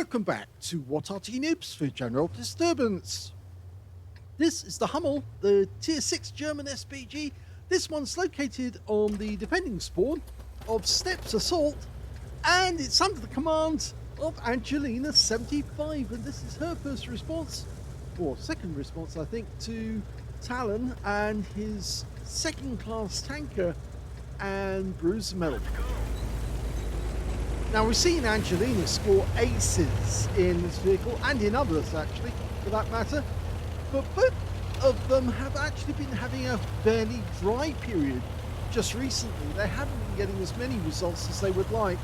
Welcome back to What Arty Noobs for General Disturbance. This is the Hummel, the Tier 6 German SPG. This one's located on the defending spawn of Steps Assault, and it's under the command of Angelina75, and this is her first response, or second response I think, to Talon and his second-class tanker and Bruce Metal. Now, we've seen Angelina score aces in this vehicle, and in others actually, for that matter, but both of them have actually been having a fairly dry period just recently. They haven't been getting as many results as they would like,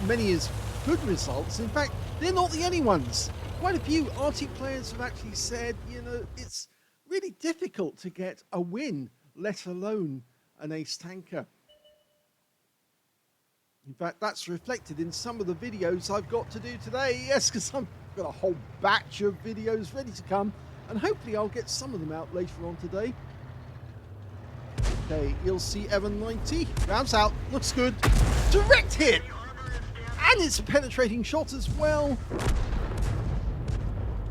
many as good results. In fact, they're not the only ones. Quite a few Arty players have actually said, you know, it's really difficult to get a win, let alone an ace tanker. In fact, that's reflected in some of the videos I've got to do today. Yes, because I've got a whole batch of videos ready to come, and hopefully I'll get some of them out later on today. Okay, you'll see Evan 90. Rounds out, looks good. Direct hit! And it's a penetrating shot as well.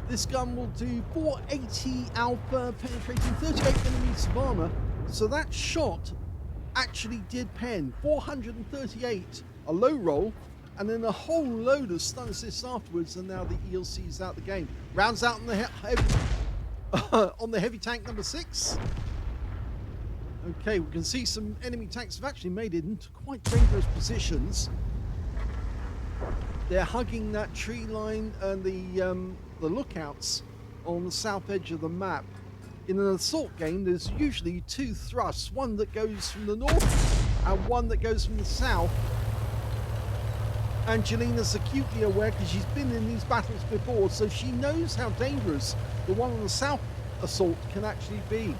This gun will do 480 alpha, penetrating 38 millimeters of armor. So that shot actually did pen 438, a low roll, and then a whole load of stun assists afterwards, and now the ELC is out the game. Rounds out on the heavy tank number 6. Okay, we can see some enemy tanks have actually made it into quite dangerous positions. They're hugging that tree line and the lookouts on the south edge of the map. In an assault game, there's usually two thrusts, one that goes from the north and one that goes from the south. Angelina's acutely aware because she's been in these battles before, so she knows how dangerous the one on the south assault can actually be.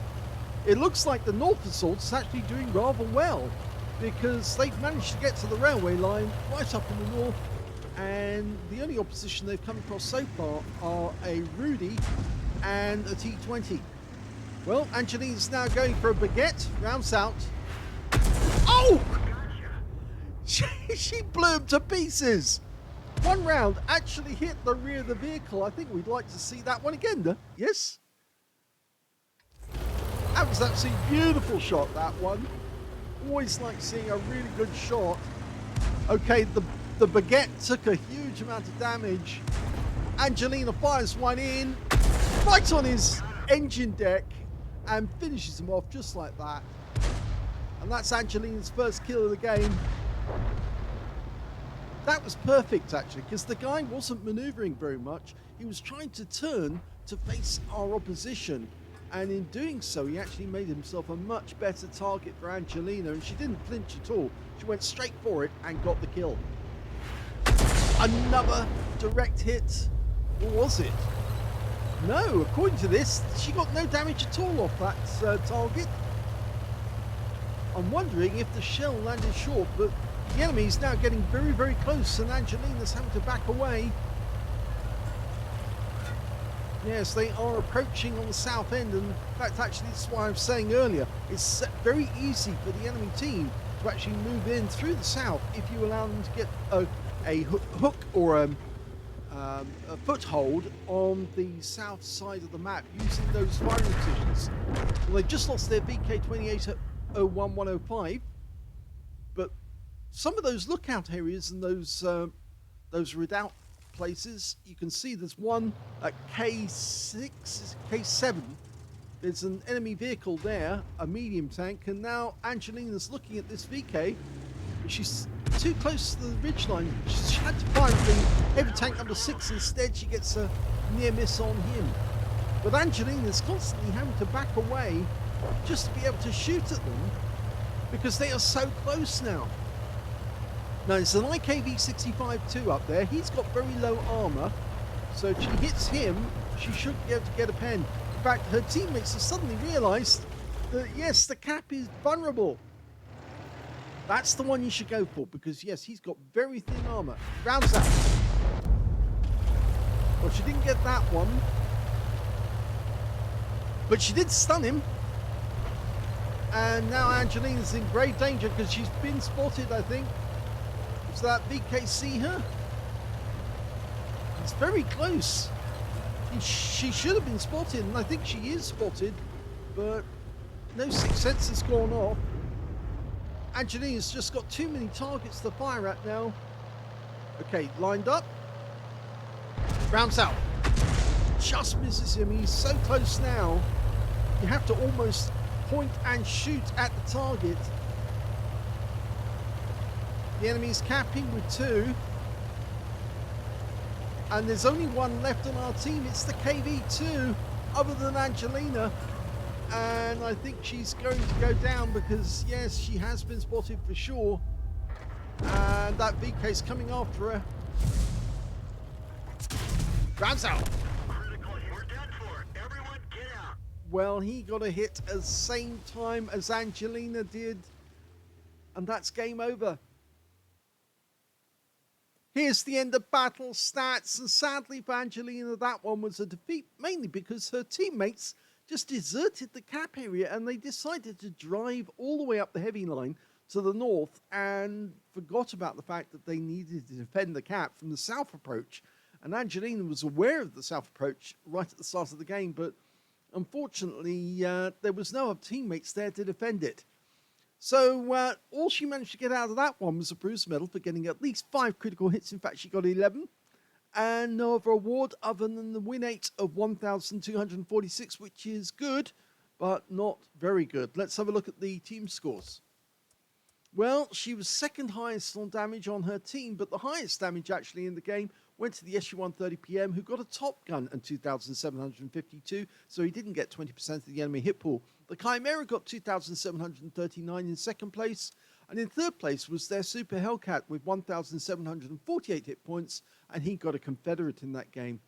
It looks like the north assault is actually doing rather well because they've managed to get to the railway line right up in the north, and the only opposition they've come across so far are a Rudy and a T20. Well, Angelina's now going for a baguette. Rounds out. Oh! She blew him to pieces. One round actually hit the rear of the vehicle. I think we'd like to see that one again, though. Yes? That was absolutely beautiful shot, that one. Always like seeing a really good shot. Okay, the baguette took a huge amount of damage. Angelina fires one in, right on his engine deck, and finishes him off just like that. And that's Angelina's first kill of the game. That was perfect, actually, because the guy wasn't maneuvering very much. He was trying to turn to face our opposition, and in doing so, he actually made himself a much better target for Angelina, and she didn't flinch at all. She went straight for it and got the kill. Another direct hit. Or was it? No, according to this, she got no damage at all off that target. I'm wondering if the shell landed short, but the enemy is now getting very, very close, and Angelina's having to back away. Yes, they are approaching on the south end, and in fact, actually, this is why I was saying earlier, it's very easy for the enemy team to actually move in through the south if you allow them to get a hook or a foothold on the south side of the map using those firing positions. Well, they just lost their VK28 at 01105, but some of those lookout areas and those redoubt places, you can see there's one at K6, K7. There's an enemy vehicle there, a medium tank, and now Angelina's looking at this VK. She's too close to the ridgeline. She had to fire the heavy tank number 6 instead. She gets a near miss on him. But Angelina's constantly having to back away just to be able to shoot at them because they are so close now. Now, it's an IKV-65-2 up there. He's got very low armor, so if she hits him, she should be able to get a pen. In fact, her teammates have suddenly realized that, yes, the cap is vulnerable. That's the one you should go for, because yes, he's got very thin armor. Rounds out. Well, she didn't get that one, but she did stun him. And now Angelina's in great danger because she's been spotted, I think. Does that VK see her? It's very close. She should have been spotted, and I think she is spotted, but no sixth sense has gone off. Angelina's just got too many targets to fire at now. Okay, lined up. Rounds out. Just misses him. He's so close now. You have to almost point and shoot at the target. The enemy's capping with 2. And there's only one left on our team. It's the KV2, other than Angelina. And I think she's going to go down because, yes, she has been spotted for sure. And that VK's coming after her. Rounds out. We're done for. Everyone get out. Well, he got a hit at the same time as Angelina did. And that's game over. Here's the end of battle stats. And sadly for Angelina, that one was a defeat, mainly because her teammates just deserted the cap area and they decided to drive all the way up the heavy line to the north and forgot about the fact that they needed to defend the cap from the south approach. And Angelina was aware of the south approach right at the start of the game, but unfortunately there was no other teammates there to defend it. So all she managed to get out of that one was a bruise medal for getting at least 5 critical hits. In fact, she got 11. And no other award other than the win rate of 1,246, which is good, but not very good. Let's have a look at the team scores. Well, she was second highest on damage on her team, but the highest damage actually in the game went to the SU-130PM, who got a Top Gun and 2,752, so he didn't get 20% of the enemy hit pool. The Chimera got 2,739 in second place, and in third place was their Super Hellcat with 1,748 hit points, and he got a Confederate in that game.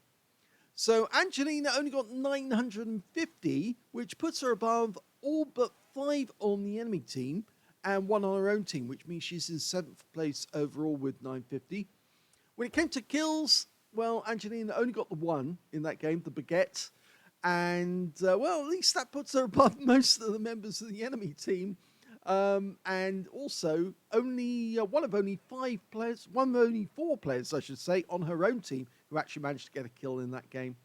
So Angelina only got 950, which puts her above all but 5 on the enemy team, and 1 on her own team, which means she's in 7th place overall with 950. When it came to kills, well, Angelina only got the 1 in that game, the Baguette. And, well, at least that puts her above most of the members of the enemy team. And also, only one of only 4 players, I should say, on her own team who actually managed to get a kill in that game.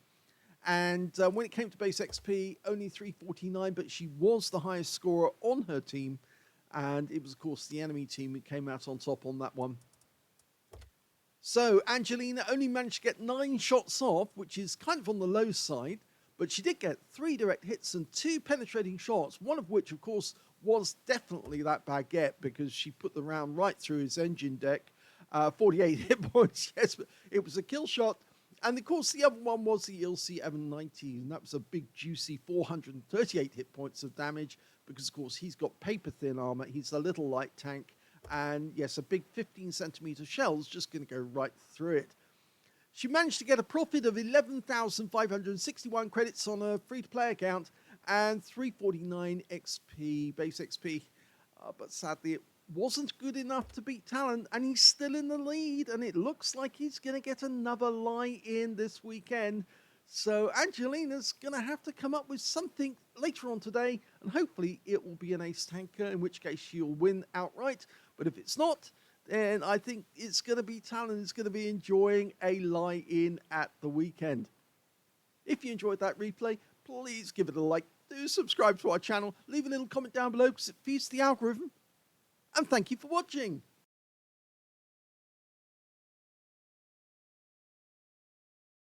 And when it came to base XP, only 349, but she was the highest scorer on her team. And it was, of course, the enemy team who came out on top on that one. So Angelina only managed to get 9 shots off, which is kind of on the low side. But she did get 3 direct hits and 2 penetrating shots, one of which, of course, was definitely that Baguette because she put the round right through his engine deck. 48 hit points, yes, but it was a kill shot. And, of course, the other one was the LC-790, and that was a big, juicy 438 hit points of damage because, of course, he's got paper-thin armor. He's a little light tank. And, yes, a big 15-centimeter shell is just going to go right through it. She managed to get a profit of 11,561 credits on a free-to-play account and 349 XP, base XP. But sadly, it wasn't good enough to beat Talon, and he's still in the lead, and it looks like he's going to get another lie in this weekend. So Angelina's going to have to come up with something later on today, and hopefully it will be an ace tanker, in which case she'll win outright. But if it's not, then I think it's going to be Talon who's going to be enjoying a lie-in at the weekend. If you enjoyed that replay, please give it a like. Do subscribe to our channel. Leave a little comment down below because it feeds the algorithm. And thank you for watching.